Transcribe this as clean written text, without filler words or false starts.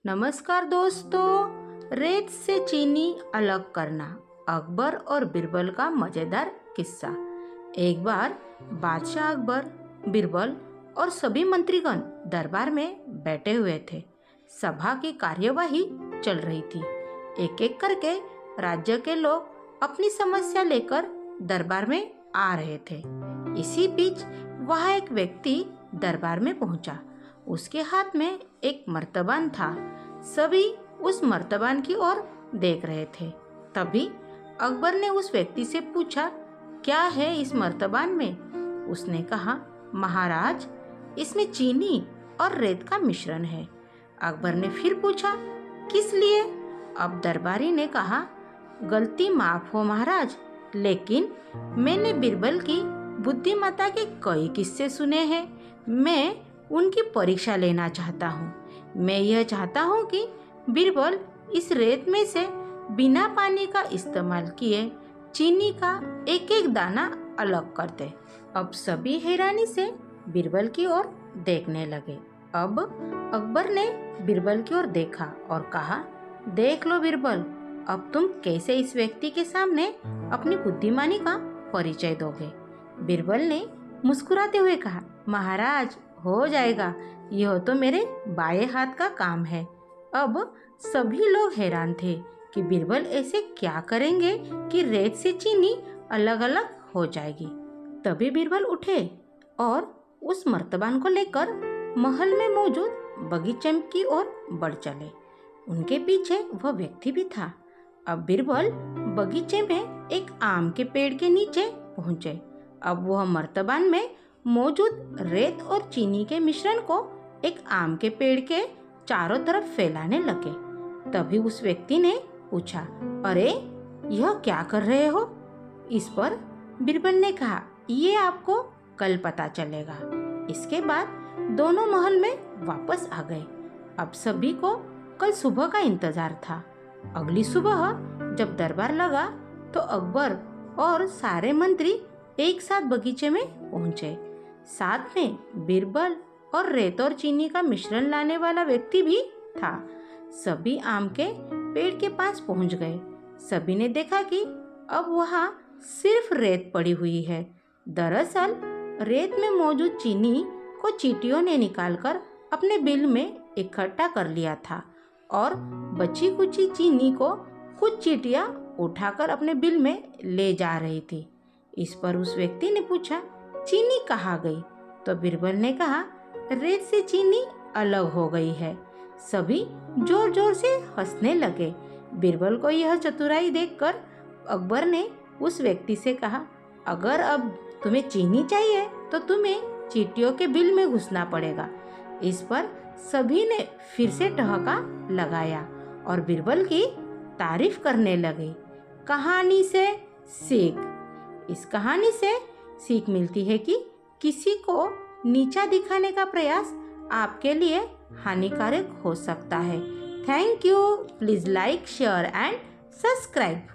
नमस्कार दोस्तों, रेत से चीनी अलग करना, अकबर और बीरबल का मज़ेदार किस्सा। एक बार बादशाह अकबर, बीरबल और सभी मंत्रीगण दरबार में बैठे हुए थे। सभा की कार्यवाही चल रही थी। एक एक करके राज्य के लोग अपनी समस्या लेकर दरबार में आ रहे थे। इसी बीच वहाँ एक व्यक्ति दरबार में पहुंचा। उसके हाथ में एक मर्तबान था। सभी उस मर्तबान की ओर देख रहे थे। तभी अकबर ने उस व्यक्ति से पूछा, क्या है इस मर्तबान में? उसने कहा, महाराज, इसमें चीनी और रेत का मिश्रण है। अकबर ने फिर पूछा, किस लिए? अब दरबारी ने कहा, गलती माफ हो महाराज, लेकिन मैंने बीरबल की बुद्धिमत्ता के कई किस्से सुने हैं। मैं उनकी परीक्षा लेना चाहता हूँ। मैं यह चाहता हूँ कि बीरबल इस रेत में से बिना पानी का इस्तेमाल किए चीनी का एक एक दाना अलग कर दे। अब सभी हैरानी से बीरबल की ओर देखने लगे। अब अकबर ने बीरबल की ओर देखा और कहा, देख लो बीरबल, अब तुम कैसे इस व्यक्ति के सामने अपनी बुद्धिमानी का परिचय दोगे? बीरबल ने मुस्कुराते हुए कहा, महाराज, हो जाएगा, यह तो मेरे बाएं हाथ का काम है। अब सभी लोग हैरान थे कि बीरबल ऐसे क्या करेंगे कि रेत से चीनी अलग अलग हो जाएगी। तभी बीरबल उठे और उस मर्तबान को लेकर महल में मौजूद बगीचे की ओर बढ़ चले। उनके पीछे वह व्यक्ति भी था। अब बीरबल बगीचे में एक आम के पेड़ के नीचे पहुंचे। अब वह मर्तबान में मौजूद रेत और चीनी के मिश्रण को एक आम के पेड़ के चारों तरफ फैलाने लगे। तभी उस व्यक्ति ने पूछा, अरे, यह क्या कर रहे हो? इस पर बीरबल ने कहा, ये आपको कल पता चलेगा। इसके बाद दोनों महल में वापस आ गए। अब सभी को कल सुबह का इंतजार था। अगली सुबह जब दरबार लगा तो अकबर और सारे मंत्री एक साथ बगीचे में पहुंचे। साथ में बीरबल और रेत और चीनी का मिश्रण लाने वाला व्यक्ति भी था। सभी आम के पेड़ के पास पहुंच गए। सभी ने देखा कि अब वहाँ सिर्फ रेत पड़ी हुई है। दरअसल रेत में मौजूद चीनी को चींटियों ने निकालकर अपने बिल में इकट्ठा कर लिया था और बची कुची चीनी को कुछ चींटियां उठाकर अपने बिल में ले जा रही थी। इस पर उस व्यक्ति ने पूछा, चीनी कहाँ गई? तो बीरबल ने कहा, रेत से चीनी अलग हो गई है। सभी जोर जोर से हंसने लगे। बीरबल को यह चतुराई देखकर अकबर ने उस व्यक्ति से कहा, अगर अब तुम्हें चीनी चाहिए तो तुम्हें चींटियों के बिल में घुसना पड़ेगा। इस पर सभी ने फिर से ठहाका लगाया और बीरबल की तारीफ करने लगे। कहानी से सीख। इस कहानी से सीख मिलती है कि किसी को नीचा दिखाने का प्रयास आपके लिए हानिकारक हो सकता है। Thank you. Please like, share and subscribe.